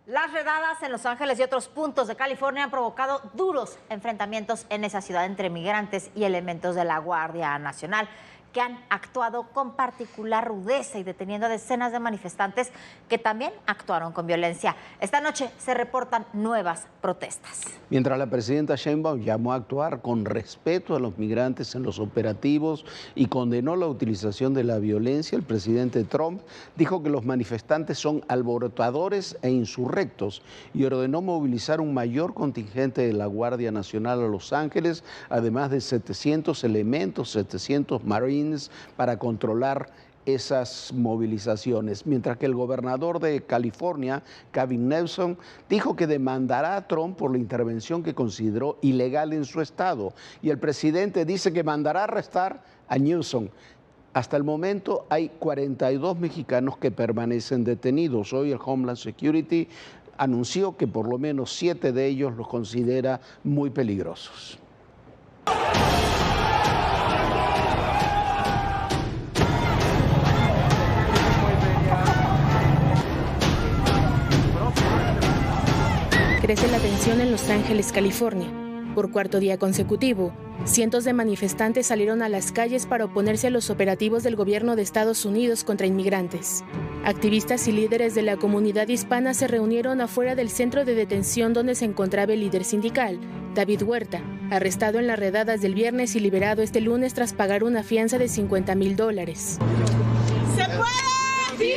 Las redadas en Los Ángeles y otros puntos de California han provocado duros enfrentamientos en esa ciudad entre migrantes y elementos de la Guardia Nacional, que han actuado con particular rudeza y deteniendo a decenas de manifestantes que también actuaron con violencia. Esta noche se reportan nuevas protestas. Mientras la presidenta Sheinbaum llamó a actuar con respeto a los migrantes en los operativos y condenó la utilización de la violencia, el presidente Trump dijo que los manifestantes son alborotadores e insurrectos y ordenó movilizar un mayor contingente de la Guardia Nacional a Los Ángeles, además de 700 elementos, 700 Marines, para controlar esas movilizaciones, mientras que el gobernador de California, Gavin Newsom, dijo que demandará a Trump por la intervención que consideró ilegal en su estado, y el presidente dice que mandará arrestar a Newsom. Hasta el momento hay 42 mexicanos que permanecen detenidos. Hoy el Homeland Security anunció que por lo menos 7 de ellos los considera muy peligrosos. Crece la tensión en Los Ángeles, California. Por cuarto día consecutivo, cientos de manifestantes salieron a las calles para oponerse a los operativos del gobierno de Estados Unidos contra inmigrantes. Activistas y líderes de la comunidad hispana se reunieron afuera del centro de detención donde se encontraba el líder sindical, David Huerta, arrestado en las redadas del viernes y liberado este lunes tras pagar una fianza de $50,000. ¡Se puede! ¡Sí!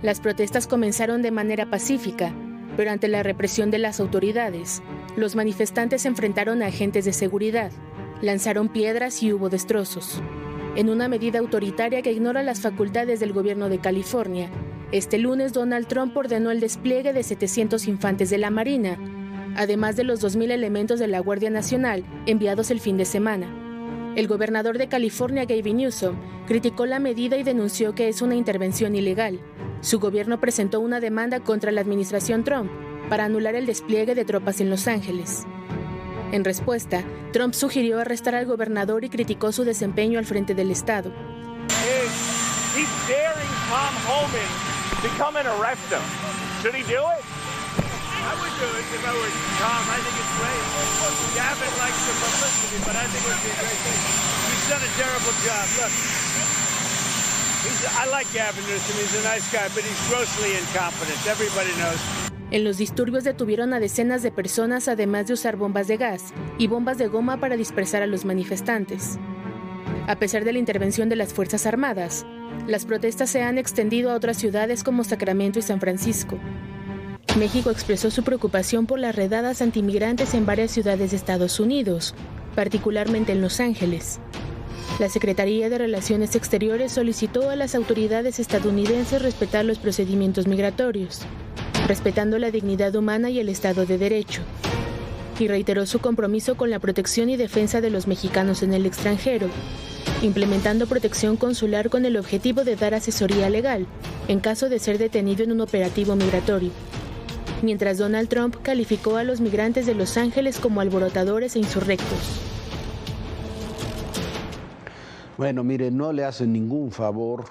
Las protestas comenzaron de manera pacífica, pero ante la represión de las autoridades, los manifestantes se enfrentaron a agentes de seguridad, lanzaron piedras y hubo destrozos. En una medida autoritaria que ignora las facultades del gobierno de California, este lunes Donald Trump ordenó el despliegue de 700 infantes de la Marina, además de los 2,000 elementos de la Guardia Nacional enviados el fin de semana. El gobernador de California, Gavin Newsom, criticó la medida y denunció que es una intervención ilegal. Su gobierno presentó una demanda contra la administración Trump para anular el despliegue de tropas en Los Ángeles. En respuesta, Trump sugirió arrestar al gobernador y criticó su desempeño al frente del estado. I would do it if I were Tom. I think it's great. Gavin likes the publicity, but I think it would be a great thing. He's done a terrible job. Look, I like Gavin Newsom. He's a nice guy, but he's grossly incompetent. Everybody knows. En los disturbios detuvieron a decenas de personas, además de usar bombas de gas y bombas de goma para dispersar a los manifestantes. A pesar de la intervención de las Fuerzas Armadas, las protestas se han extendido a otras ciudades como Sacramento y San Francisco. México expresó su preocupación por las redadas antimigrantes en varias ciudades de Estados Unidos, particularmente en Los Ángeles. La Secretaría de Relaciones Exteriores solicitó a las autoridades estadounidenses respetar los procedimientos migratorios, respetando la dignidad humana y el Estado de Derecho, y reiteró su compromiso con la protección y defensa de los mexicanos en el extranjero, implementando protección consular con el objetivo de dar asesoría legal en caso de ser detenido en un operativo migratorio. Mientras Donald Trump calificó a los migrantes de Los Ángeles como alborotadores e insurrectos. Bueno, mire, no le hacen ningún favor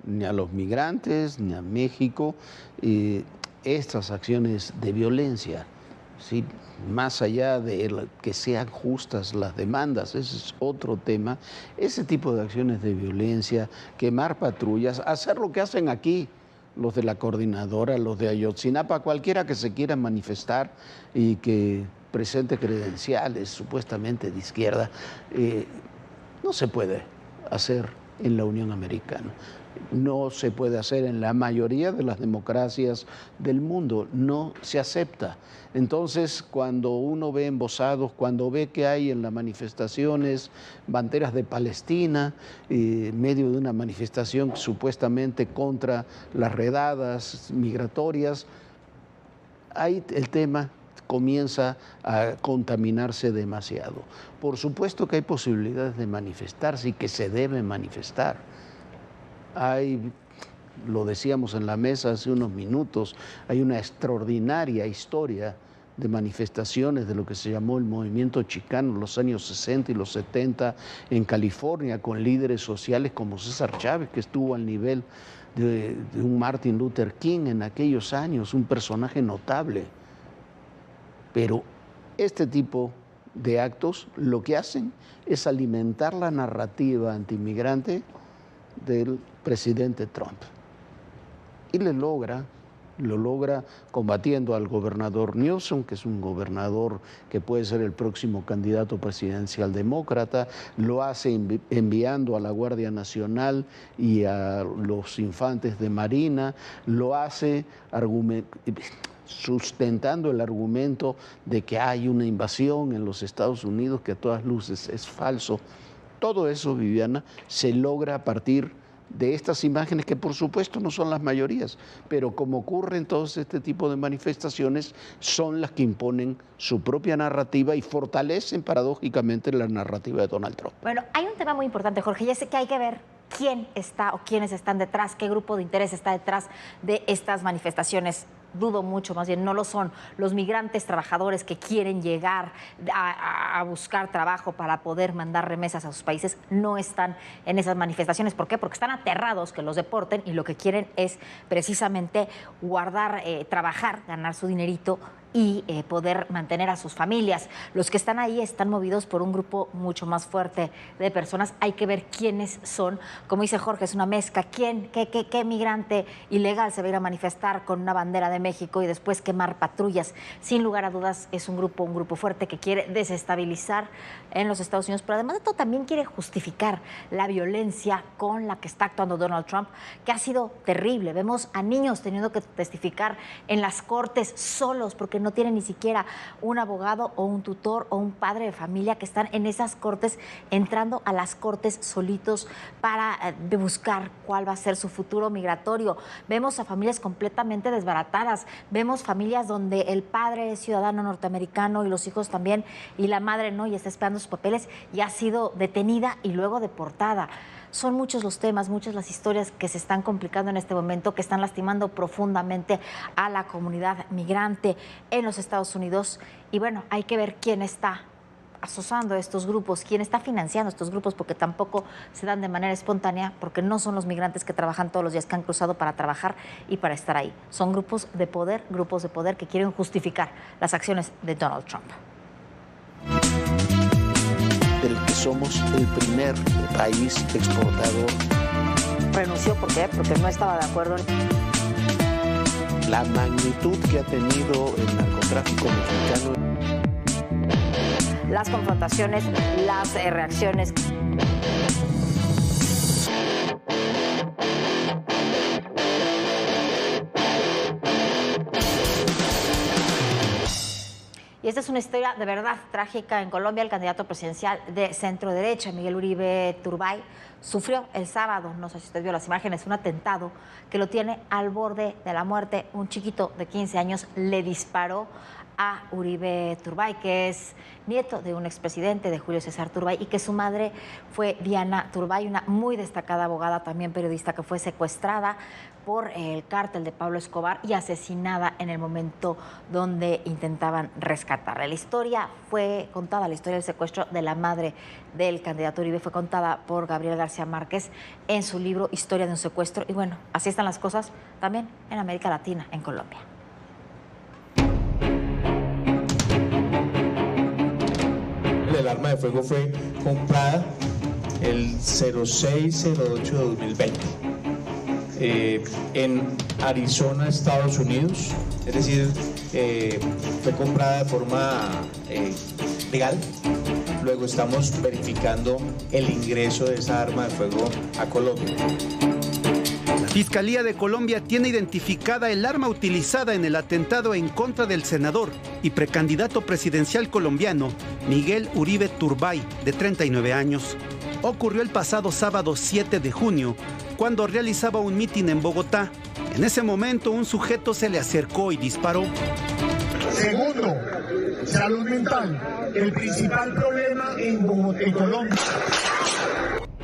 ni a los migrantes ni a México estas acciones de violencia, ¿sí? Más allá de que sean justas las demandas, ese es otro tema. Ese tipo de acciones de violencia, quemar patrullas, hacer lo que hacen aquí los de la coordinadora, los de Ayotzinapa, cualquiera que se quiera manifestar y que presente credenciales supuestamente de izquierda, no se puede hacer en la Unión Americana. No se puede hacer en la mayoría de las democracias del mundo, no se acepta. Entonces, cuando uno ve embosados, cuando ve que hay en las manifestaciones banderas de Palestina, en medio de una manifestación supuestamente contra las redadas migratorias, ahí el tema comienza a contaminarse demasiado. Por supuesto que hay posibilidades de manifestarse y que se debe manifestar. Lo decíamos en la mesa hace unos minutos, hay una extraordinaria historia de manifestaciones de lo que se llamó el movimiento chicano en los años 60 y los 70 en California, con líderes sociales como César Chávez, que estuvo al nivel de un Martin Luther King en aquellos años, un personaje notable. Pero este tipo de actos lo que hacen es alimentar la narrativa antiinmigrante del presidente Trump. Y lo logra combatiendo al gobernador Newsom, que es un gobernador que puede ser el próximo candidato presidencial demócrata, lo hace enviando a la Guardia Nacional y a los infantes de Marina, lo hace sustentando el argumento de que hay una invasión en los Estados Unidos que a todas luces es falso. Todo eso, Viviana, se logra a partir de estas imágenes que por supuesto no son las mayorías, pero como ocurre en todos este tipo de manifestaciones, son las que imponen su propia narrativa y fortalecen paradójicamente la narrativa de Donald Trump. Bueno, hay un tema muy importante, Jorge, ya sé que hay que ver quién está o quiénes están detrás, qué grupo de interés está detrás de estas manifestaciones. Dudo mucho, más bien no lo son los migrantes trabajadores que quieren llegar a buscar trabajo para poder mandar remesas a sus países, no están en esas manifestaciones. ¿Por qué? Porque están aterrados que los deporten y lo que quieren es precisamente guardar, trabajar, ganar su dinerito y poder mantener a sus familias. Los que están ahí están movidos por un grupo mucho más fuerte de personas. Hay que ver quiénes son. Como dice Jorge, es una mezcla. ¿Qué migrante ilegal se va a ir a manifestar con una bandera de México y después quemar patrullas? Sin lugar a dudas es un grupo fuerte que quiere desestabilizar en los Estados Unidos, pero además de todo también quiere justificar la violencia con la que está actuando Donald Trump, que ha sido terrible. Vemos a niños teniendo que testificar en las cortes solos porque no tienen ni siquiera un abogado o un tutor o un padre de familia, que están en esas cortes, entrando a las cortes solitos para buscar cuál va a ser su futuro migratorio. Vemos a familias completamente desbaratadas, vemos familias donde el padre es ciudadano norteamericano y los hijos también, y la madre no, y está esperando sus papeles y ha sido detenida y luego deportada. Son muchos los temas, muchas las historias que se están complicando en este momento, que están lastimando profundamente a la comunidad migrante en los Estados Unidos. Y bueno, hay que ver quién está asociando estos grupos, quién está financiando estos grupos, porque tampoco se dan de manera espontánea, porque no son los migrantes que trabajan todos los días, que han cruzado para trabajar y para estar ahí. Son grupos de poder que quieren justificar las acciones de Donald Trump. Del que somos el primer país exportador. Renunció, ¿por qué? Porque no estaba de acuerdo. La magnitud que ha tenido el narcotráfico mexicano. Las confrontaciones, las reacciones. Y esta es una historia de verdad trágica en Colombia. El candidato presidencial de centro derecha, Miguel Uribe Turbay, sufrió el sábado, no sé si usted vio las imágenes, un atentado que lo tiene al borde de la muerte. Un chiquito de 15 años le disparó a Uribe Turbay, que es nieto de un expresidente, de Julio César Turbay, y que su madre fue Diana Turbay, una muy destacada abogada, también periodista, que fue secuestrada por el cártel de Pablo Escobar y asesinada en el momento donde intentaban rescatarla. La historia fue contada, la historia del secuestro de la madre del candidato Uribe fue contada por Gabriel García Márquez en su libro Historia de un secuestro. Y bueno, así están las cosas también en América Latina, en Colombia. El arma de fuego fue comprada el 06/08 de 2020 en Arizona, Estados Unidos, es decir, fue comprada de forma legal. Luego estamos verificando el ingreso de esa arma de fuego a Colombia. La Fiscalía de Colombia tiene identificada el arma utilizada en el atentado en contra del senador y precandidato presidencial colombiano Miguel Uribe Turbay, de 39 años. Ocurrió el pasado sábado 7 de junio, cuando realizaba un mitin en Bogotá. En ese momento, un sujeto se le acercó y disparó. Segundo, salud mental, el principal problema en Bogotá, en Colombia.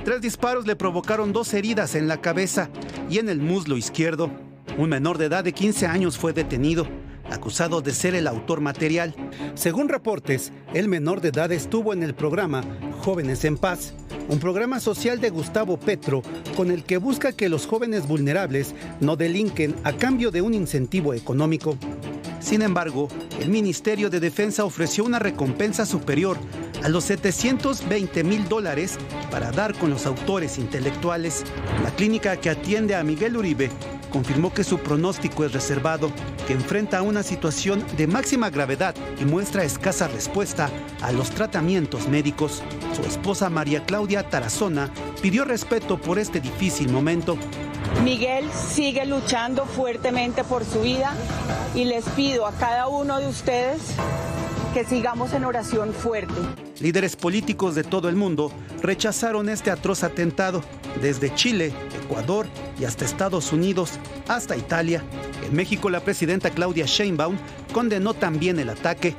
3 disparos le provocaron 2 heridas en la cabeza y en el muslo izquierdo. Un menor de edad de 15 años fue detenido. acusado de ser el autor material. Según reportes, el menor de edad estuvo en el programa Jóvenes en Paz, un programa social de Gustavo Petro con el que busca que los jóvenes vulnerables no delinquen a cambio de un incentivo económico. Sin embargo, el Ministerio de Defensa ofreció una recompensa superior a los $720,000 para dar con los autores intelectuales. La clínica que atiende a Miguel Uribe confirmó que su pronóstico es reservado, que enfrenta una situación de máxima gravedad y muestra escasa respuesta a los tratamientos médicos. Su esposa María Claudia Tarazona pidió respeto por este difícil momento. Miguel sigue luchando fuertemente por su vida y les pido a cada uno de ustedes que sigamos en oración fuerte. Líderes políticos de todo el mundo rechazaron este atroz atentado, desde Chile, Ecuador y hasta Estados Unidos, hasta Italia. En México, la presidenta Claudia Sheinbaum condenó también el ataque.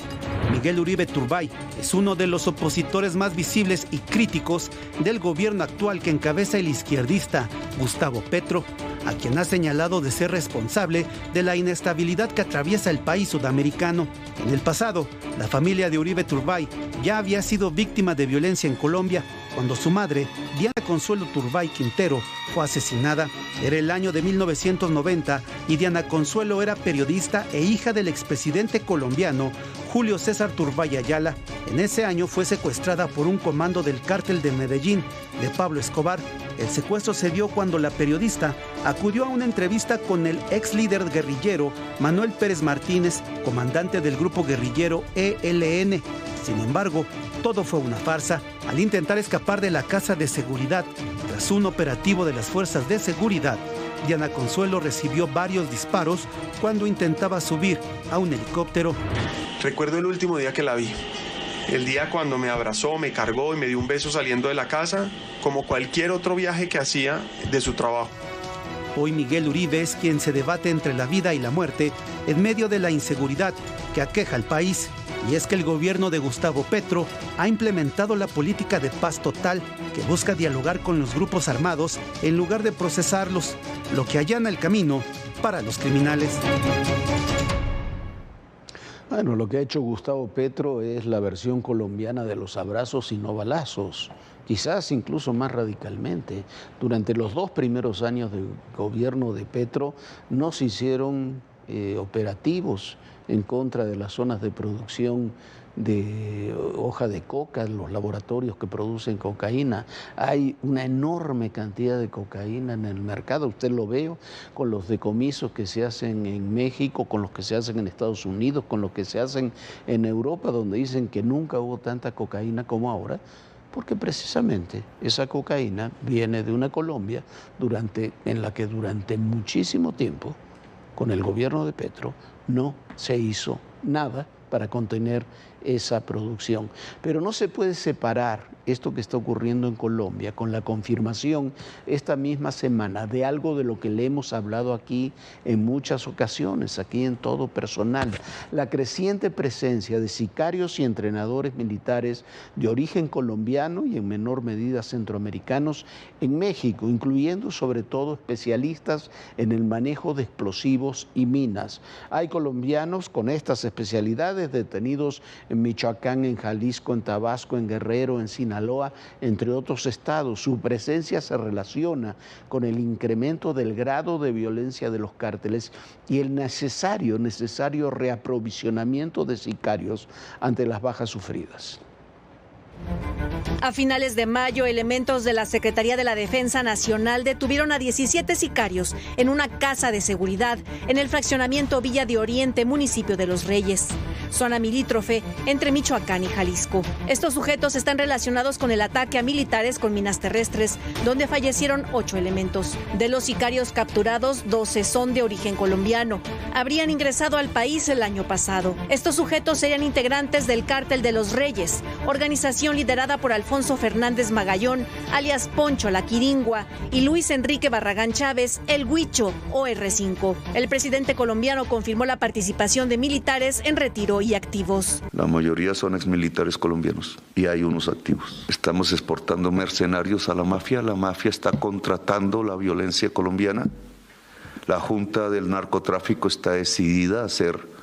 Miguel Uribe Turbay es uno de los opositores más visibles y críticos del gobierno actual que encabeza el izquierdista Gustavo Petro, a quien ha señalado de ser responsable de la inestabilidad que atraviesa el país sudamericano. En el pasado, la familia de Uribe Turbay ya había sido víctima de violencia en Colombia cuando su madre, Diana Consuelo Turbay Quintero, fue asesinada. Era el año de 1990 y Diana Consuelo era periodista e hija del expresidente colombiano Julio César Turbay Ayala. En ese año fue secuestrada por un comando del cártel de Medellín, de Pablo Escobar. El secuestro se dio cuando la periodista acudió a una entrevista con el ex líder guerrillero Manuel Pérez Martínez, comandante del grupo guerrillero ELN. Sin embargo, todo fue una farsa. Al intentar escapar de la casa de seguridad, tras un operativo de las fuerzas de seguridad, Diana Consuelo recibió varios disparos cuando intentaba subir a un helicóptero. Recuerdo el último día que la vi. El día cuando me abrazó, me cargó y me dio un beso saliendo de la casa, como cualquier otro viaje que hacía de su trabajo. Hoy Miguel Uribe es quien se debate entre la vida y la muerte en medio de la inseguridad que aqueja al país. Y es que el gobierno de Gustavo Petro ha implementado la política de paz total que busca dialogar con los grupos armados en lugar de procesarlos, lo que allana el camino para los criminales. Bueno, lo que ha hecho Gustavo Petro es la versión colombiana de los abrazos y no balazos, quizás incluso más radicalmente. Durante los 2 primeros años de gobierno de Petro no se hicieron operativos en contra de las zonas de producción de hoja de coca, los laboratorios que producen cocaína. Hay una enorme cantidad de cocaína en el mercado, usted lo ve con los decomisos que se hacen en México, con los que se hacen en Estados Unidos, con los que se hacen en Europa, donde dicen que nunca hubo tanta cocaína como ahora, porque precisamente esa cocaína viene de una Colombia en la que durante muchísimo tiempo, con el gobierno de Petro, no se hizo nada para contener esa producción. Pero no se puede separar esto que está ocurriendo en Colombia con la confirmación esta misma semana de algo de lo que le hemos hablado aquí en muchas ocasiones, aquí en Todo Personal, la creciente presencia de sicarios y entrenadores militares de origen colombiano y en menor medida centroamericanos en México, incluyendo sobre todo especialistas en el manejo de explosivos y minas. Hay colombianos con estas especialidades detenidos en Michoacán, en Jalisco, en Tabasco, en Guerrero, en Sinaloa, entre otros estados. Su presencia se relaciona con el incremento del grado de violencia de los cárteles y el necesario reaprovisionamiento de sicarios ante las bajas sufridas. A finales de mayo, elementos de la Secretaría de la Defensa Nacional detuvieron a 17 sicarios en una casa de seguridad en el fraccionamiento Villa de Oriente, municipio de Los Reyes, zona limítrofe entre Michoacán y Jalisco. Estos sujetos están relacionados con el ataque a militares con minas terrestres, donde fallecieron 8 elementos. De los sicarios capturados, 12 son de origen colombiano. Habrían ingresado al país el año pasado. Estos sujetos serían integrantes del Cártel de Los Reyes, organización liderada por Alfonso Fernández Magallón, alias Poncho la Quiringua, y Luis Enrique Barragán Chávez, el Huicho o R5. El presidente colombiano confirmó la participación de militares en retiro y activos. La mayoría son exmilitares colombianos y hay unos activos. Estamos exportando mercenarios a la mafia está contratando la violencia colombiana. La Junta del Narcotráfico está decidida a hacer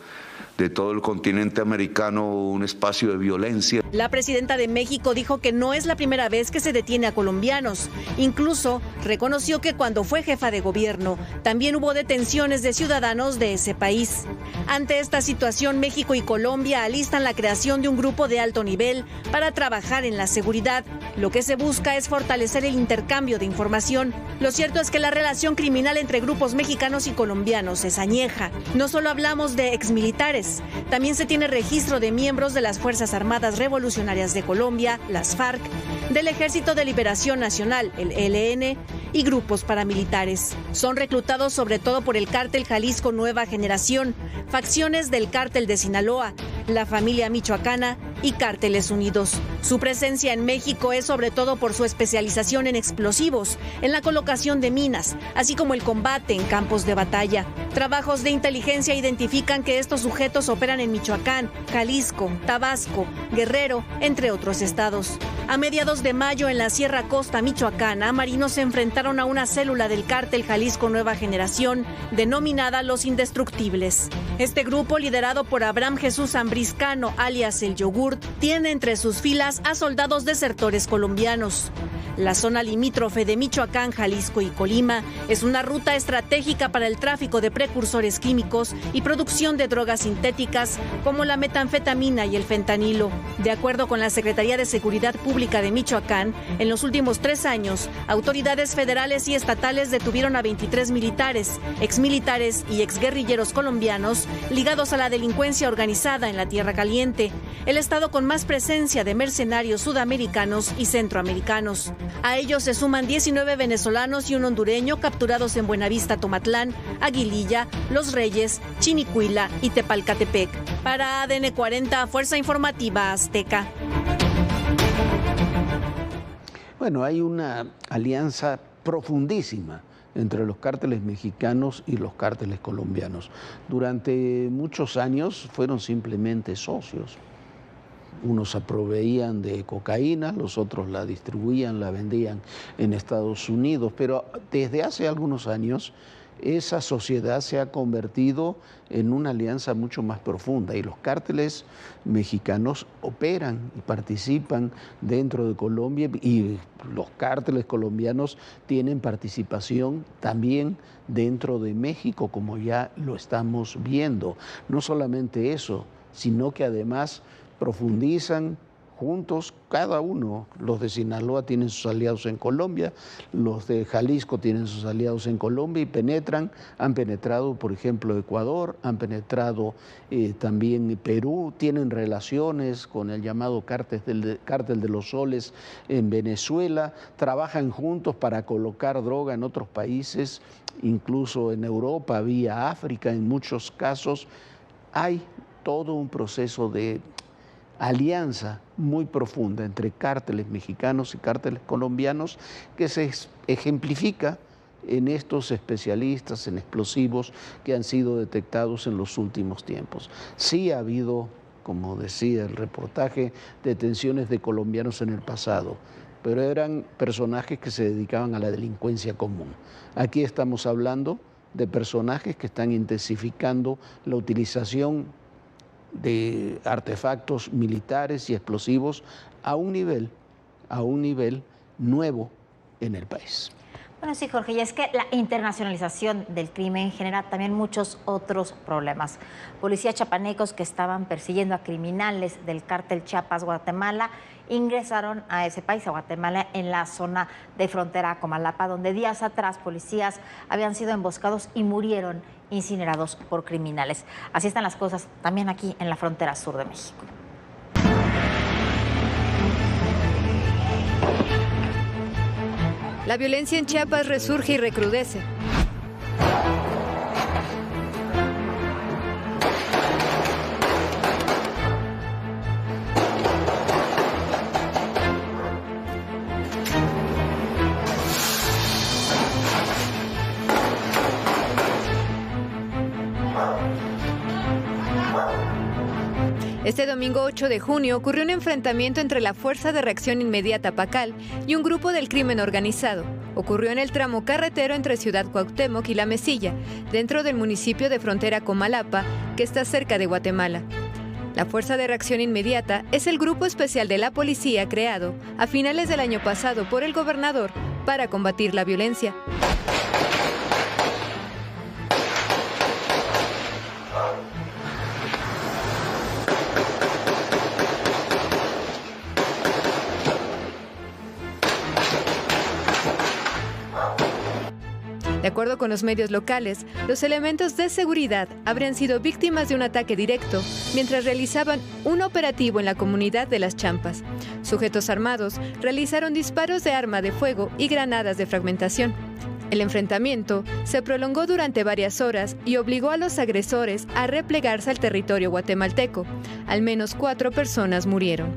de todo el continente americano un espacio de violencia. La presidenta de México dijo que no es la primera vez que se detiene a colombianos. Incluso reconoció que cuando fue jefa de gobierno también hubo detenciones de ciudadanos de ese país. Ante esta situación, México y Colombia alistan la creación de un grupo de alto nivel para trabajar en la seguridad. Lo que se busca es fortalecer el intercambio de información. Lo cierto es que la relación criminal entre grupos mexicanos y colombianos es añeja. No solo hablamos de exmilitares, también se tiene registro de miembros de las Fuerzas Armadas Revolucionarias de Colombia, las FARC, del Ejército de Liberación Nacional, el ELN, y grupos paramilitares. Son reclutados sobre todo por el Cártel Jalisco Nueva Generación, facciones del Cártel de Sinaloa, la familia michoacana y Cárteles Unidos. Su presencia en México es sobre todo por su especialización en explosivos, en la colocación de minas, así como el combate en campos de batalla. Trabajos de inteligencia identifican que estos sujetos operan en Michoacán, Jalisco, Tabasco, Guerrero, entre otros estados. A mediados de mayo, en la Sierra Costa michoacana, marinos se enfrentaron a una célula del Cártel Jalisco Nueva Generación, denominada Los Indestructibles. Este grupo, liderado por Abraham Jesús Ambriscano, alias El Yogurt, tiene entre sus filas a soldados desertores colombianos. La zona limítrofe de Michoacán, Jalisco y Colima es una ruta estratégica para el tráfico de precursores químicos y producción de drogas sintéticas como la metanfetamina y el fentanilo. De acuerdo con la Secretaría de Seguridad Pública de Michoacán, en los últimos 3 años, autoridades federales y estatales detuvieron a 23 militares, exmilitares y exguerrilleros colombianos ligados a la delincuencia organizada en la Tierra Caliente, el estado con más presencia de mercenarios sudamericanos y centroamericanos. A ellos se suman 19 venezolanos y un hondureño capturados en Buenavista, Tomatlán, Aguililla, Los Reyes, Chinicuila y Tepalcatepec. Para ADN 40, Fuerza Informativa Azteca. Bueno, hay una alianza profundísima entre los cárteles mexicanos y los cárteles colombianos. Durante muchos años fueron simplemente socios. Unos se proveían de cocaína, los otros la distribuían, la vendían en Estados Unidos, pero desde hace algunos años esa sociedad se ha convertido en una alianza mucho más profunda y los cárteles mexicanos operan y participan dentro de Colombia y los cárteles colombianos tienen participación también dentro de México, como ya lo estamos viendo. No solamente eso, sino que además profundizan juntos, cada uno. Los de Sinaloa tienen sus aliados en Colombia, los de Jalisco tienen sus aliados en Colombia y han penetrado, por ejemplo, Ecuador, han penetrado también Perú, tienen relaciones con el llamado Cártel de los Soles en Venezuela, trabajan juntos para colocar droga en otros países, incluso en Europa, vía África, en muchos casos. Hay todo un proceso de alianza muy profunda entre cárteles mexicanos y cárteles colombianos que se ejemplifica en estos especialistas en explosivos que han sido detectados en los últimos tiempos. Sí ha habido, como decía el reportaje, detenciones de colombianos en el pasado, pero eran personajes que se dedicaban a la delincuencia común. Aquí estamos hablando de personajes que están intensificando la utilización de artefactos militares y explosivos a un nivel nuevo en el país. Bueno, sí, Jorge, y es que la internacionalización del crimen genera también muchos otros problemas. Policías chapanecos que estaban persiguiendo a criminales del cártel Chiapas-Guatemala ingresaron a ese país, a Guatemala, en la zona de frontera Comalapa, donde días atrás policías habían sido emboscados y murieron incinerados por criminales. Así están las cosas también aquí en la frontera sur de México. La violencia en Chiapas resurge y recrudece. Este domingo 8 de junio ocurrió un enfrentamiento entre la Fuerza de Reacción Inmediata PACAL y un grupo del crimen organizado. Ocurrió en el tramo carretero entre Ciudad Cuauhtémoc y La Mesilla, dentro del municipio de frontera Comalapa, que está cerca de Guatemala. La Fuerza de Reacción Inmediata es el grupo especial de la policía creado a finales del año pasado por el gobernador para combatir la violencia. De acuerdo con los medios locales, los elementos de seguridad habrían sido víctimas de un ataque directo mientras realizaban un operativo en la comunidad de Las Champas. Sujetos armados realizaron disparos de arma de fuego y granadas de fragmentación. El enfrentamiento se prolongó durante varias horas y obligó a los agresores a replegarse al territorio guatemalteco. Al menos 4 personas murieron.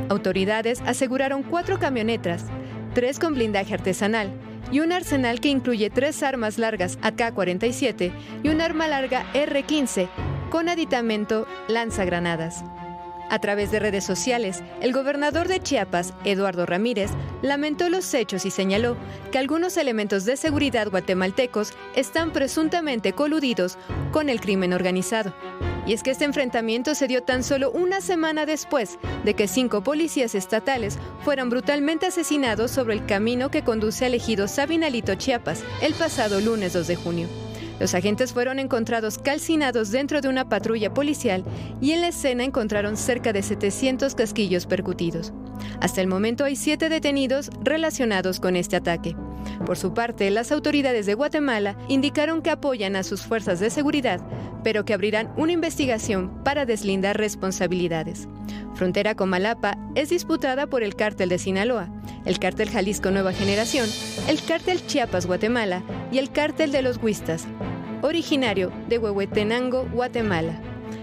Autoridades aseguraron 4 camionetas, 3 con blindaje artesanal, y un arsenal que incluye 3 armas largas AK-47 y un arma larga R-15 con aditamento lanzagranadas. A través de redes sociales, el gobernador de Chiapas, Eduardo Ramírez, lamentó los hechos y señaló que algunos elementos de seguridad guatemaltecos están presuntamente coludidos con el crimen organizado. Y es que este enfrentamiento se dio tan solo una semana después de que 5 policías estatales fueran brutalmente asesinados sobre el camino que conduce al ejido Sabinalito, Chiapas, el pasado lunes 2 de junio. Los agentes fueron encontrados calcinados dentro de una patrulla policial y en la escena encontraron cerca de 700 casquillos percutidos. Hasta el momento hay 7 detenidos relacionados con este ataque. Por su parte, las autoridades de Guatemala indicaron que apoyan a sus fuerzas de seguridad, pero que abrirán una investigación para deslindar responsabilidades. Frontera Comalapa es disputada por el Cártel de Sinaloa, el Cártel Jalisco Nueva Generación, el Cártel Chiapas Guatemala y el Cártel de los Huistas, originario de Huehuetenango, Guatemala.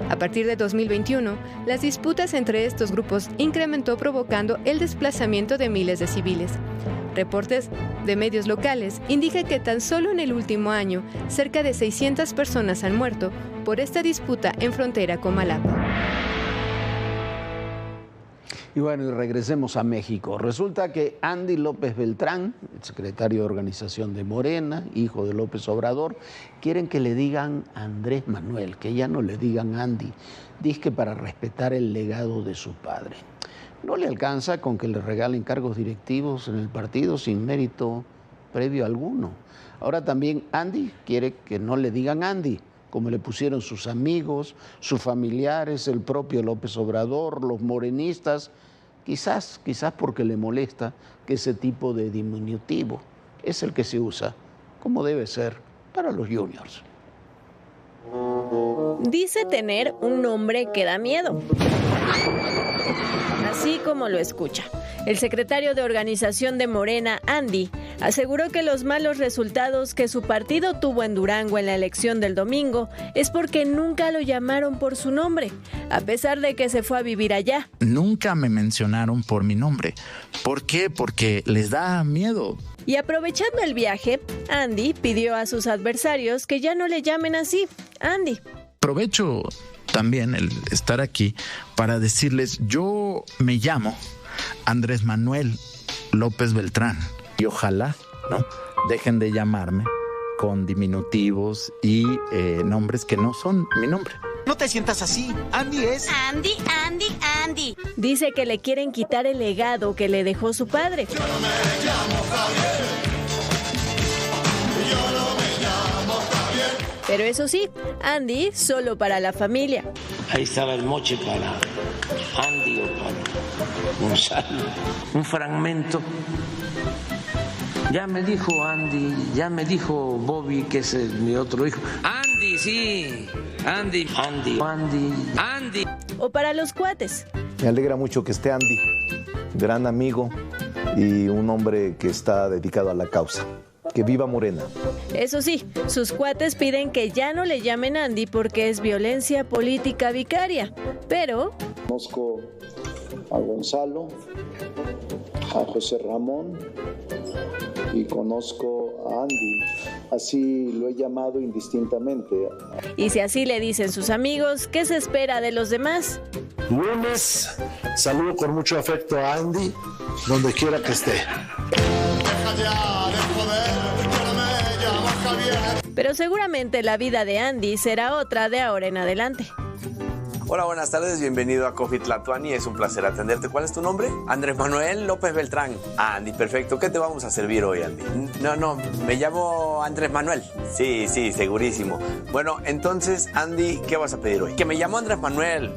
A partir de 2021, las disputas entre estos grupos incrementó provocando el desplazamiento de miles de civiles. Reportes de medios locales indican que tan solo en el último año, cerca de 600 personas han muerto por esta disputa en frontera Comalapa. Y bueno, y regresemos a México. Resulta que Andy López Beltrán, el secretario de organización de Morena, hijo de López Obrador, quieren que le digan Andrés Manuel, que ya no le digan Andy, dizque para respetar el legado de su padre. No le alcanza con que le regalen cargos directivos en el partido sin mérito previo alguno. Ahora también Andy quiere que no le digan Andy, como le pusieron sus amigos, sus familiares, el propio López Obrador, los morenistas, quizás porque le molesta que ese tipo de diminutivo es el que se usa, como debe ser para los juniors. Dice tener un nombre que da miedo. Así como lo escucha. El secretario de organización de Morena, Andy, aseguró que los malos resultados que su partido tuvo en Durango en la elección del domingo es porque nunca lo llamaron por su nombre, a pesar de que se fue a vivir allá. Nunca me mencionaron por mi nombre. ¿Por qué? Porque les da miedo. Y aprovechando el viaje, Andy pidió a sus adversarios que ya no le llamen así, Andy. Aprovecho también el estar aquí para decirles, yo me llamo Andrés Manuel López Beltrán y ojalá dejen de llamarme con diminutivos y nombres que no son mi nombre. No te sientas así, Andy es... Andy. Dice que le quieren quitar el legado que le dejó su padre. Yo no me llamo Javier. Yo no me llamo Javier. Pero eso sí, Andy solo para la familia. Ahí estaba el moche para Andy o para Gonzalo. Un fragmento. Ya me dijo Andy, ya me dijo Bobby, que es mi otro hijo. Andy, sí. Andy. O para los cuates. Me alegra mucho que esté Andy, gran amigo y un hombre que está dedicado a la causa. Que viva Morena. Eso sí, sus cuates piden que ya no le llamen Andy porque es violencia política vicaria. Pero... Conozco a Gonzalo, a José Ramón y conozco a Andy. Así lo he llamado indistintamente. Y si así le dicen sus amigos, ¿qué se espera de los demás? Lunes, saludo con mucho afecto a Andy, donde quiera que esté. callar el poder. Yo me llamo Javier. Pero seguramente la vida de Andy será otra de ahora en adelante. Hola, buenas tardes, bienvenido a Coffee Tlatuani, es un placer atenderte. ¿Cuál es tu nombre? Andrés Manuel López Beltrán. Andy, perfecto. ¿Qué te vamos a servir hoy, Andy? No, me llamo Andrés Manuel. Sí, segurísimo. Bueno, entonces, Andy, ¿qué vas a pedir hoy? Que me llamo Andrés Manuel.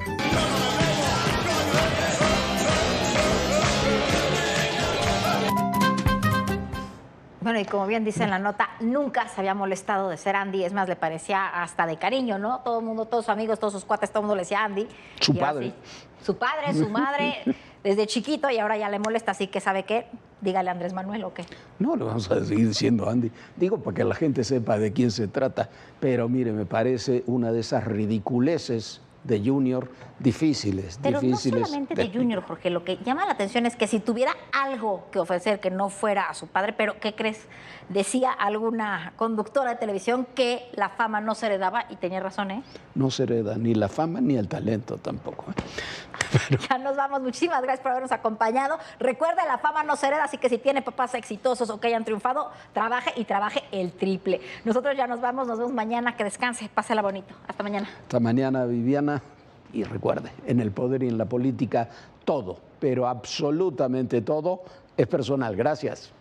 Bueno, y como bien dice en la nota, nunca se había molestado de ser Andy. Es más, le parecía hasta de cariño, ¿no? Todo el mundo, todos sus amigos, todos sus cuates, todo el mundo le decía Andy. Su padre. Su padre, su madre, desde chiquito, y ahora ya le molesta. Así que, ¿sabe qué? Dígale a Andrés Manuel, ¿o qué? No, le vamos a seguir diciendo Andy. Digo, para que la gente sepa de quién se trata. Pero mire, me parece una de esas ridiculeces de Junior difíciles. Pero no solamente de Junior, Jorge, lo que llama la atención es que si tuviera algo que ofrecer que no fuera a su padre, pero ¿qué crees? Decía alguna conductora de televisión que la fama no se heredaba y tenía razón, ¿eh? No se hereda ni la fama ni el talento tampoco. Ya nos vamos. Muchísimas gracias por habernos acompañado. Recuerde, la fama no se hereda, así que si tiene papás exitosos o que hayan triunfado, trabaje y trabaje el triple. Nosotros ya nos vamos mañana. Que descanse, pásela bonito. Hasta mañana. Hasta mañana, Viviana. Y recuerde, en el poder y en la política, todo, pero absolutamente todo, es personal. Gracias.